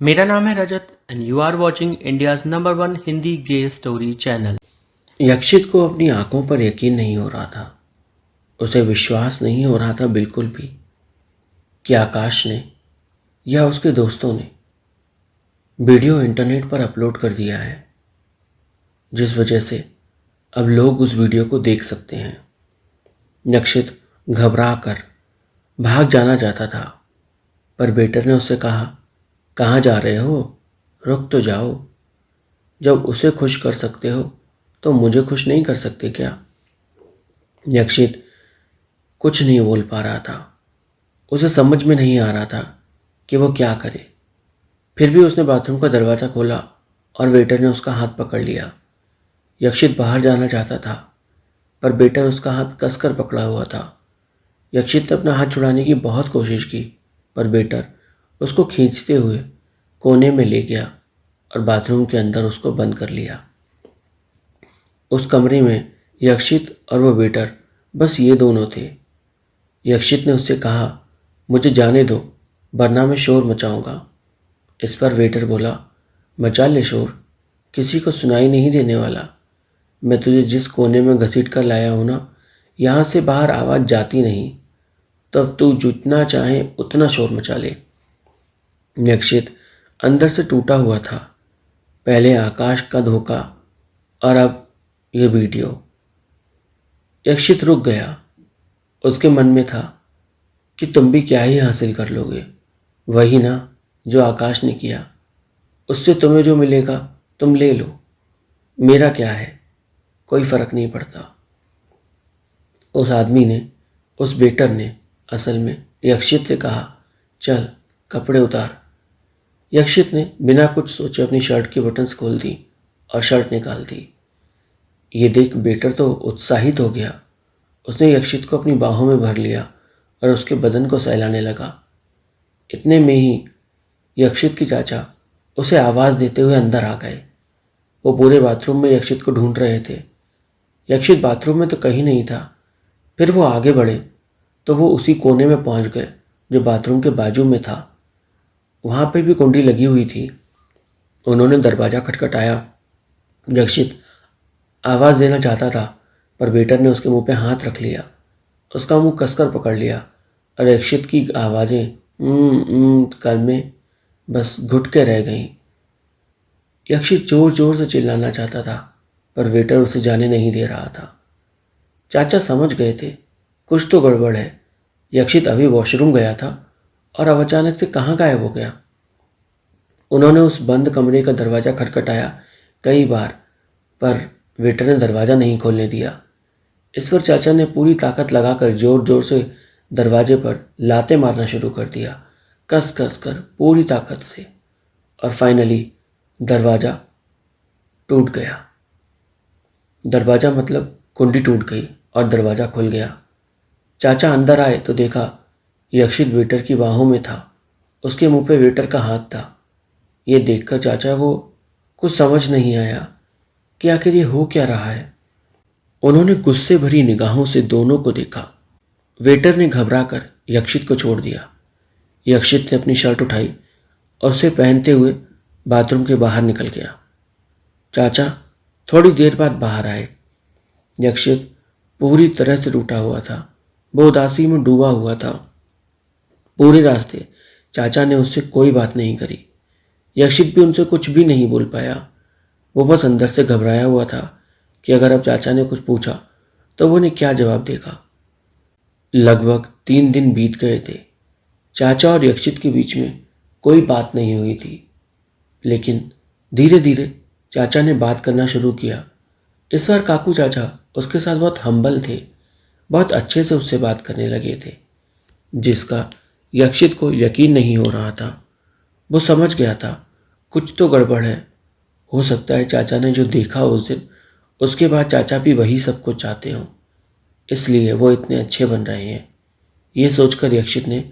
मेरा नाम है Rajat and you are watching India's number one Hindi gay story channel. Yakshit को अपनी आंखों पर यकीन नहीं हो रहा था। उसे विश्वास नहीं हो रहा था बिल्कुल भी कि आकाश ने या उसके दोस्तों ने वीडियो इंटरनेट पर अपलोड कर दिया है, जिस वजह से अब लोग उस वीडियो को देख सकते हैं। यक्षित घबरा कर भाग जाना चाहता था, पर बेटर ने उससे कहा, कहाँ जा रहे हो? रुक तो जाओ। जब उसे खुश कर सकते हो तो मुझे खुश नहीं कर सकते क्या? यक्षित कुछ नहीं बोल पा रहा था। उसे समझ में नहीं आ रहा था कि वो क्या करे। फिर भी उसने बाथरूम का दरवाज़ा खोला और वेटर ने उसका हाथ पकड़ लिया। यक्षित बाहर जाना चाहता था, पर बेटर उसका हाथ कसकर पकड़ा हुआ था। यक्षित ने अपना हाथ छुड़ाने की बहुत कोशिश की, पर बेटर उसको खींचते हुए कोने में ले गया और बाथरूम के अंदर उसको बंद कर लिया। उस कमरे में यक्षित और वो बेटर, बस ये दोनों थे। यक्षित ने उससे कहा, मुझे जाने दो, वरना मैं शोर मचाऊंगा। इस पर वेटर बोला, मचा ले शोर, किसी को सुनाई नहीं देने वाला। मैं तुझे जिस कोने में घसीट कर लाया हूं ना, यहाँ से बाहर आवाज़ जाती नहीं। तब तू जितना चाहे उतना शोर मचा ले। यक्षित अंदर से टूटा हुआ था। पहले आकाश का धोखा और अब ये वीडियो। यक्षित रुक गया। उसके मन में था कि तुम भी क्या ही हासिल कर लोगे, वही ना जो आकाश ने किया। उससे तुम्हें जो मिलेगा तुम ले लो, मेरा क्या है, कोई फर्क नहीं पड़ता। उस आदमी ने, उस बेटर ने असल में यक्षित से कहा, चल कपड़े उतार। यक्षित ने बिना कुछ सोचे अपनी शर्ट की बटन्स खोल दी और शर्ट निकाल दी। ये देख बेटर तो उत्साहित हो गया। उसने यक्षित को अपनी बाहों में भर लिया और उसके बदन को सहलाने लगा। इतने में ही यक्षित की चाचा उसे आवाज़ देते हुए अंदर आ गए। वो पूरे बाथरूम में यक्षित को ढूंढ रहे थे। यक्षित बाथरूम में तो कहीं नहीं था। फिर वो आगे बढ़े तो वो उसी कोने में पहुंच गए जो बाथरूम के बाजू में था। वहां पर भी कुंडी लगी हुई थी। उन्होंने दरवाज़ा खटखटाया। यक्षित आवाज़ देना चाहता था, पर बेटर ने उसके मुंह पे हाथ रख लिया, उसका मुंह कसकर पकड़ लिया और यक्षित की आवाज़ें कर में बस घुट के रह गईं। यक्षित जोर जोर से चिल्लाना चाहता था, पर वेटर उसे जाने नहीं दे रहा था। चाचा समझ गए थे कुछ तो गड़बड़ है। यक्षित अभी वॉशरूम गया था और अब अचानक से कहाँ गायब हो गया। उन्होंने उस बंद कमरे का दरवाज़ा खटखटाया कई बार, पर वेटर ने दरवाज़ा नहीं खोलने दिया। इस पर चाचा ने पूरी ताकत लगाकर जोर जोर से दरवाजे पर लाते मारना शुरू कर दिया, कस कस कर पूरी ताकत से। और फाइनली दरवाज़ा टूट गया। दरवाज़ा मतलब कुंडी टूट गई और दरवाज़ा खुल गया। चाचा अंदर आए तो देखा यक्षित वेटर की बाहों में था। उसके मुंह पे वेटर का हाथ था। ये देखकर चाचा को कुछ समझ नहीं आया कि आखिर ये हो क्या रहा है। उन्होंने गुस्से भरी निगाहों से दोनों को देखा। वेटर ने घबराकर यक्षित को छोड़ दिया। यक्षित ने अपनी शर्ट उठाई और उसे पहनते हुए बाथरूम के बाहर निकल गया। चाचा थोड़ी देर बाद बाहर आए। यक्षित पूरी तरह से टूटा हुआ था। वो उदासी में डूबा हुआ था। पूरे रास्ते चाचा ने उससे कोई बात नहीं करी। यक्षित भी उनसे कुछ भी नहीं बोल पाया। वो बस अंदर से घबराया हुआ था कि अगर अब चाचा ने कुछ पूछा तो वो उन्हें क्या जवाब देगा। लगभग 3 दिन बीत गए थे। चाचा और यक्षित के बीच में कोई बात नहीं हुई थी, लेकिन धीरे धीरे चाचा ने बात करना शुरू किया। इस बार काकू चाचा उसके साथ बहुत हम्बल थे, बहुत अच्छे से उससे बात करने लगे थे, जिसका यक्षित को यकीन नहीं हो रहा था। वो समझ गया था कुछ तो गड़बड़ है। हो सकता है चाचा ने जो देखा उस दिन, उसके बाद चाचा भी वही सब कुछ चाहते हों, इसलिए वो इतने अच्छे बन रहे हैं। ये सोचकर यक्षित ने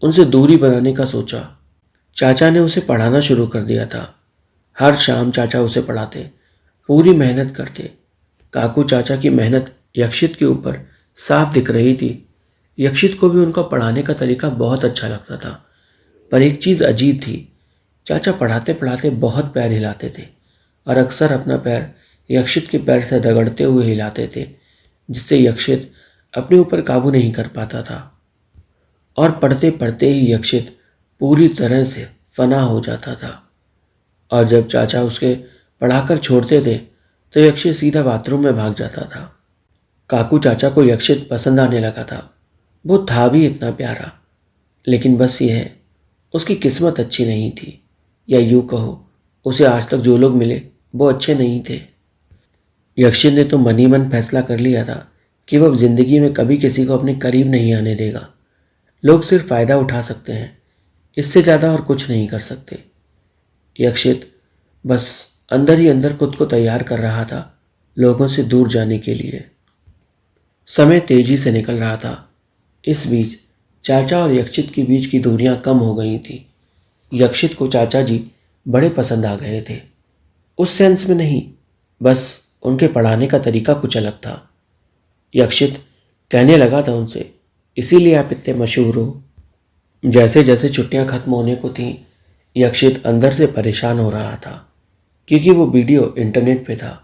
उनसे दूरी बनाने का सोचा। चाचा ने उसे पढ़ाना शुरू कर दिया था। हर शाम चाचा उसे पढ़ाते, पूरी मेहनत करते। काकू चाचा की मेहनत यक्षित के ऊपर साफ दिख रही थी। यक्षित को भी उनका पढ़ाने का तरीका बहुत अच्छा लगता था। पर एक चीज़ अजीब थी, चाचा पढ़ाते पढ़ाते बहुत पैर हिलाते थे और अक्सर अपना पैर यक्षित के पैर से रगड़ते हुए हिलाते थे, जिससे यक्षित अपने ऊपर काबू नहीं कर पाता था और पढ़ते पढ़ते ही यक्षित पूरी तरह से फना हो जाता था। और जब चाचा उसके पढ़ाकर छोड़ते थे तो यक्षित सीधा बाथरूम में भाग जाता था। काकू चाचा को यक्षित पसंद आने लगा था। वो था भी इतना प्यारा, लेकिन बस ये है, उसकी किस्मत अच्छी नहीं थी, या यूँ कहो उसे आज तक जो लोग मिले वो अच्छे नहीं थे। यक्षित ने तो मन ही मन फैसला कर लिया था कि वह अब जिंदगी में कभी किसी को अपने करीब नहीं आने देगा। लोग सिर्फ फायदा उठा सकते हैं, इससे ज़्यादा और कुछ नहीं कर सकते। यक्षित बस अंदर ही अंदर खुद को तैयार कर रहा था लोगों से दूर जाने के लिए। समय तेजी से निकल रहा था। इस बीच चाचा और यक्षित के बीच की दूरियां कम हो गई थी। यक्षित को चाचा जी बड़े पसंद आ गए थे। उस सेंस में नहीं, बस उनके पढ़ाने का तरीका कुछ अलग था। यक्षित कहने लगा था उनसे, इसीलिए आप इतने मशहूर हो। जैसे जैसे छुट्टियां खत्म होने को थीं, यक्षित अंदर से परेशान हो रहा था, क्योंकि वो वीडियो इंटरनेट पे था।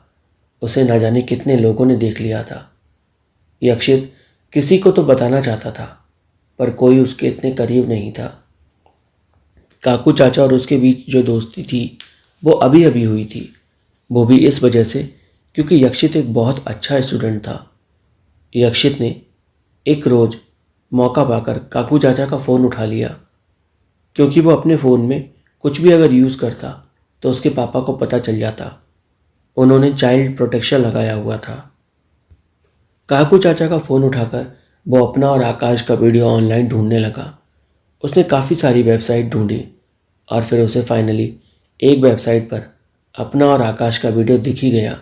उसे ना जाने कितने लोगों ने देख लिया था। यक्षित किसी को तो बताना चाहता था, पर कोई उसके इतने करीब नहीं था। काकू चाचा और उसके बीच जो दोस्ती थी वो अभी अभी हुई थी, वो भी इस वजह से क्योंकि यक्षित एक बहुत अच्छा स्टूडेंट था। यक्षित ने एक रोज़ मौका पाकर काकू चाचा का फ़ोन उठा लिया, क्योंकि वो अपने फ़ोन में कुछ भी अगर यूज़ करता तो उसके पापा को पता चल जाता। उन्होंने चाइल्ड प्रोटेक्शन लगाया हुआ था। काकू चाचा का फ़ोन उठाकर वो अपना और आकाश का वीडियो ऑनलाइन ढूंढने लगा। उसने काफ़ी सारी वेबसाइट ढूंढी और फिर उसे फाइनली एक वेबसाइट पर अपना और आकाश का वीडियो दिख ही गया,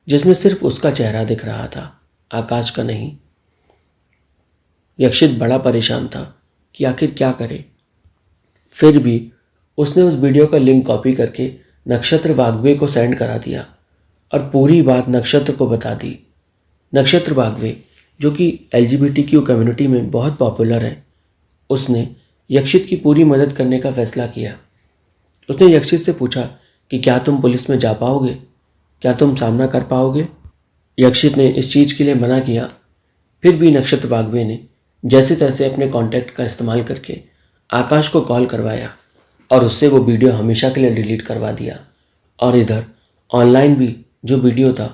जिसमें सिर्फ उसका चेहरा दिख रहा था, आकाश का नहीं। यक्षित बड़ा परेशान था कि आखिर क्या करे। फिर भी उसने उस वीडियो का लिंक कॉपी करके नक्षत्र वाग्वे को सेंड करा दिया और पूरी बात नक्षत्र को बता दी। नक्षत्र वाग्वे, जो कि LGBTQ कम्युनिटी में बहुत पॉपुलर है, उसने यक्षित की पूरी मदद करने का फैसला किया। उसने यक्षित से पूछा कि क्या तुम पुलिस में जा पाओगे, क्या तुम सामना कर पाओगे। यक्षित ने इस चीज़ के लिए मना किया। फिर भी नक्षत्र वाग्वे ने जैसे तैसे अपने कॉन्टैक्ट का इस्तेमाल करके आकाश को कॉल करवाया और उससे वो वीडियो हमेशा के लिए डिलीट करवा दिया। और इधर ऑनलाइन भी जो वीडियो था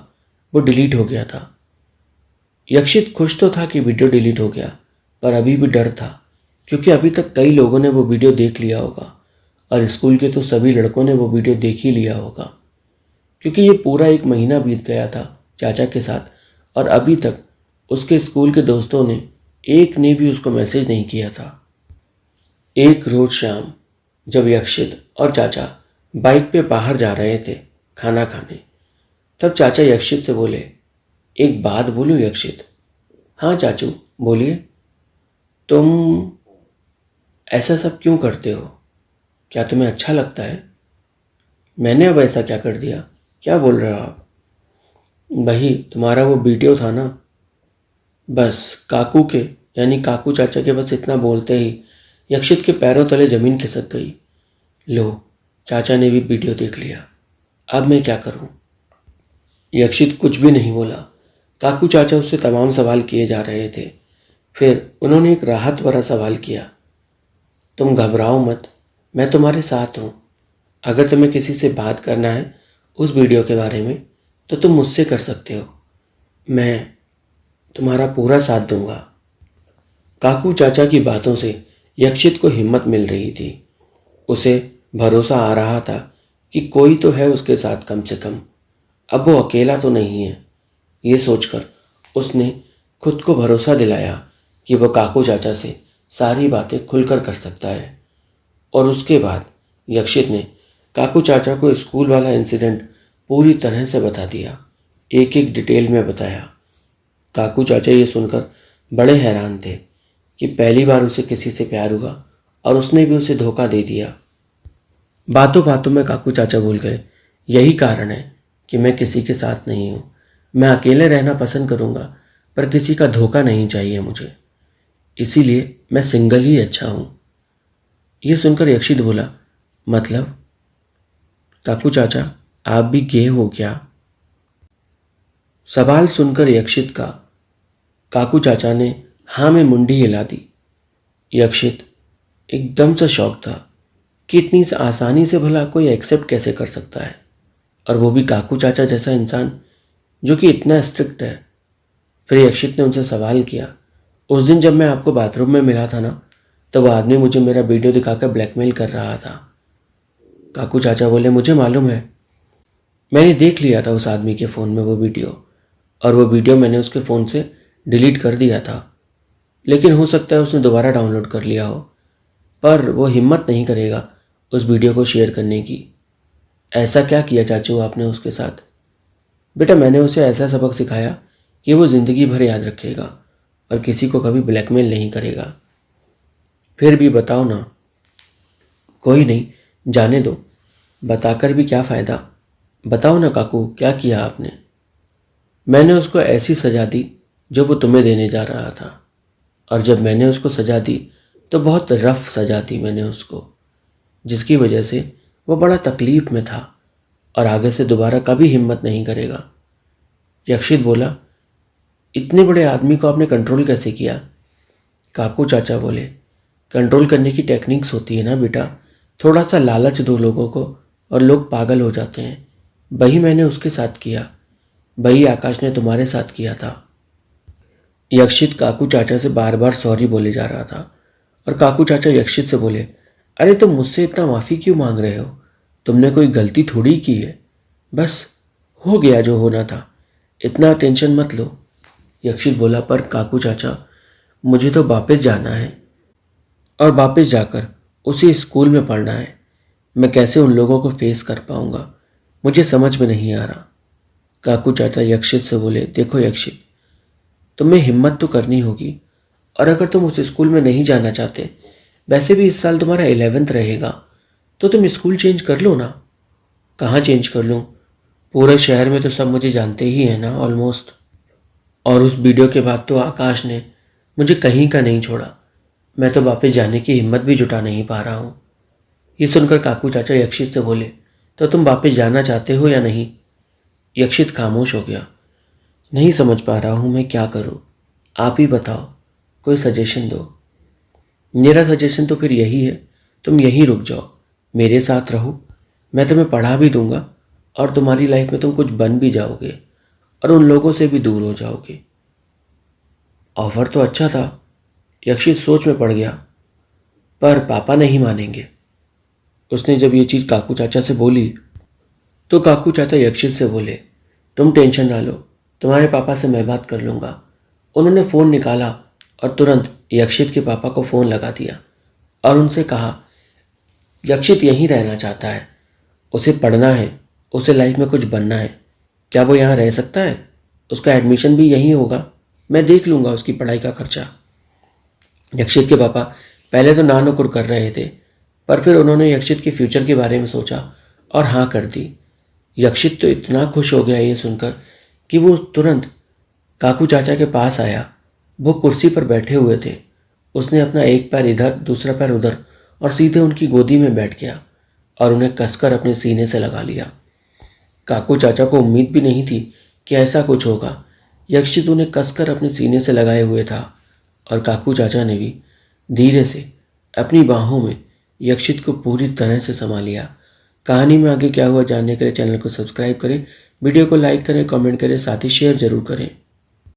वो डिलीट हो गया था। यक्षित खुश तो था कि वीडियो डिलीट हो गया, पर अभी भी डर था, क्योंकि अभी तक कई लोगों ने वो वीडियो देख लिया होगा और स्कूल के तो सभी लड़कों ने वो वीडियो देख ही लिया होगा, क्योंकि ये पूरा 1 महीना बीत गया था चाचा के साथ और अभी तक उसके स्कूल के दोस्तों ने एक ने भी उसको मैसेज नहीं किया था। एक रोज शाम जब यक्षित और चाचा बाइक पे बाहर जा रहे थे खाना खाने, तब चाचा यक्षित से बोले, एक बात बोलूं यक्षित। हाँ चाचू बोलिए। तुम ऐसा सब क्यों करते हो, क्या तुम्हें अच्छा लगता है? मैंने अब ऐसा क्या कर दिया, क्या बोल रहे हो आप? वही तुम्हारा वो वीडियो था ना। बस काकू के यानी काकू चाचा के बस इतना बोलते ही यक्षित के पैरों तले जमीन खिसक गई। लो, चाचा ने भी वीडियो देख लिया, अब मैं क्या करूं? यक्षित कुछ भी नहीं बोला। काकू चाचा उससे तमाम सवाल किए जा रहे थे। फिर उन्होंने एक राहत भरा सवाल किया, तुम घबराओ मत, मैं तुम्हारे साथ हूँ। अगर तुम्हें किसी से बात करना है उस वीडियो के बारे में तो तुम मुझसे कर सकते हो, मैं तुम्हारा पूरा साथ दूंगा। काकू चाचा की बातों से यक्षित को हिम्मत मिल रही थी। उसे भरोसा आ रहा था कि कोई तो है उसके साथ, कम से कम अब वो अकेला तो नहीं है। ये सोचकर उसने खुद को भरोसा दिलाया कि वो काकू चाचा से सारी बातें खुलकर कर सकता है। और उसके बाद यक्षित ने काकू चाचा को स्कूल वाला इंसिडेंट पूरी तरह से बता दिया, एक एक डिटेल में बताया। काकू चाचा ये सुनकर बड़े हैरान थे कि पहली बार उसे किसी से प्यार हुआ और उसने भी उसे धोखा दे दिया। बातों बातों में काकू चाचा भूल गए, यही कारण है कि मैं किसी के साथ नहीं हूँ। मैं अकेले रहना पसंद करूँगा, पर किसी का धोखा नहीं चाहिए मुझे, इसीलिए मैं सिंगल ही अच्छा हूँ। ये सुनकर यक्षित बोला, मतलब? काकू चाचा, आप भी गे हो क्या? सवाल सुनकर यक्षित का काकू चाचा ने हाँ में मुंडी हिला दी। यक्षित एकदम से शॉक था कि इतनी आसानी से भला कोई एक्सेप्ट कैसे कर सकता है, और वो भी काकू चाचा जैसा इंसान जो कि इतना स्ट्रिक्ट है। फिर यक्षित ने उनसे सवाल किया, उस दिन जब मैं आपको बाथरूम में मिला था ना, तो वो आदमी मुझे मेरा वीडियो दिखाकर ब्लैकमेल कर रहा था। काकू चाचा बोले, मुझे मालूम है, मैंने देख लिया था उस आदमी के फ़ोन में वो वीडियो, और वो वीडियो मैंने उसके फ़ोन से डिलीट कर दिया था। लेकिन हो सकता है उसने दोबारा डाउनलोड कर लिया हो, पर वो हिम्मत नहीं करेगा उस वीडियो को शेयर करने की। ऐसा क्या किया चाचू आपने उसके साथ? बेटा, मैंने उसे ऐसा सबक सिखाया कि वो ज़िंदगी भर याद रखेगा और किसी को कभी ब्लैकमेल नहीं करेगा। फिर भी बताओ ना। कोई नहीं, जाने दो, बताकर भी क्या फ़ायदा। बताओ ना काकू, क्या किया आपने? मैंने उसको ऐसी सज़ा दी जो वो तुम्हें देने जा रहा था, और जब मैंने उसको सज़ा दी तो बहुत रफ सज़ा दी मैंने उसको, जिसकी वजह से वो बड़ा तकलीफ़ में था और आगे से दोबारा कभी हिम्मत नहीं करेगा। यक्षित बोला, इतने बड़े आदमी को आपने कंट्रोल कैसे किया? काकू चाचा बोले, कंट्रोल करने की टेक्निक्स होती है ना बेटा, थोड़ा सा लालच दो लोगों को और लोग पागल हो जाते हैं। वही मैंने उसके साथ किया, वही आकाश ने तुम्हारे साथ किया था। यक्षित काकू चाचा से बार बार सॉरी बोले जा रहा था, और काकू चाचा यक्षित से बोले, अरे तुम मुझसे इतना माफ़ी क्यों मांग रहे हो? तुमने कोई गलती थोड़ी की है, बस हो गया जो होना था, इतना टेंशन मत लो। यक्षित बोला, पर काकू चाचा, मुझे तो वापस जाना है, और वापस जाकर उसी स्कूल में पढ़ना है। मैं कैसे उन लोगों को फेस कर पाऊंगा, मुझे समझ में नहीं आ रहा। काकू चाचा यक्षित से बोले, देखो यक्षित, तुम्हें हिम्मत तो करनी होगी, और अगर तुम उस स्कूल में नहीं जाना चाहते, वैसे भी इस साल तुम्हारा 11th रहेगा, तो तुम स्कूल चेंज कर लो ना। कहाँ चेंज कर लूँ? पूरे शहर में तो सब मुझे जानते ही हैं ना ऑलमोस्ट, और उस वीडियो के बाद तो आकाश ने मुझे कहीं का नहीं छोड़ा। मैं तो वापस जाने की हिम्मत भी जुटा नहीं पा रहा हूँ। ये सुनकर काकू चाचा यक्षित से बोले, तो तुम वापस जाना चाहते हो या नहीं? यक्षित खामोश हो गया। नहीं समझ पा रहा हूँ मैं क्या करूँ, आप ही बताओ, कोई सजेशन दो। मेरा सजेशन तो फिर यही है, तुम यहीं रुक जाओ, मेरे साथ रहो, मैं तुम्हें पढ़ा भी दूंगा, और तुम्हारी लाइफ में तुम कुछ बन भी जाओगे और उन लोगों से भी दूर हो जाओगे। ऑफर तो अच्छा था। यक्षित सोच में पड़ गया, पर पापा नहीं मानेंगे। उसने जब ये चीज़ काकू चाचा से बोली तो काकू चाचा यक्षित से बोले, तुम टेंशन ना लो, तुम्हारे पापा से मैं बात कर लूँगा। उन्होंने फ़ोन निकाला और तुरंत यक्षित के पापा को फ़ोन लगा दिया और उनसे कहा, यक्षित यहीं रहना चाहता है, उसे पढ़ना है, उसे लाइफ में कुछ बनना है, क्या वो यहाँ रह सकता है? उसका एडमिशन भी यहीं होगा, मैं देख लूँगा उसकी पढ़ाई का खर्चा। यक्षित के पापा पहले तो ना नुकुर कर रहे थे, पर फिर उन्होंने यक्षित के फ्यूचर के बारे में सोचा और हाँ कर दी। यक्षित तो इतना खुश हो गया ये सुनकर कि वो तुरंत काकू चाचा के पास आया। वो कुर्सी पर बैठे हुए थे। उसने अपना एक पैर इधर दूसरा पैर उधर और सीधे उनकी गोदी में बैठ गया और उन्हें कसकर अपने सीने से लगा लिया। काकू चाचा को उम्मीद भी नहीं थी कि ऐसा कुछ होगा। यक्षित उन्हें कसकर अपने सीने से लगाए हुए था और काकू चाचा ने भी धीरे से अपनी बाहों में यक्षित को पूरी तरह से समा लिया। कहानी में आगे क्या हुआ जानने के लिए चैनल को सब्सक्राइब करें, वीडियो को लाइक करें, कमेंट करें, साथ ही शेयर जरूर करें।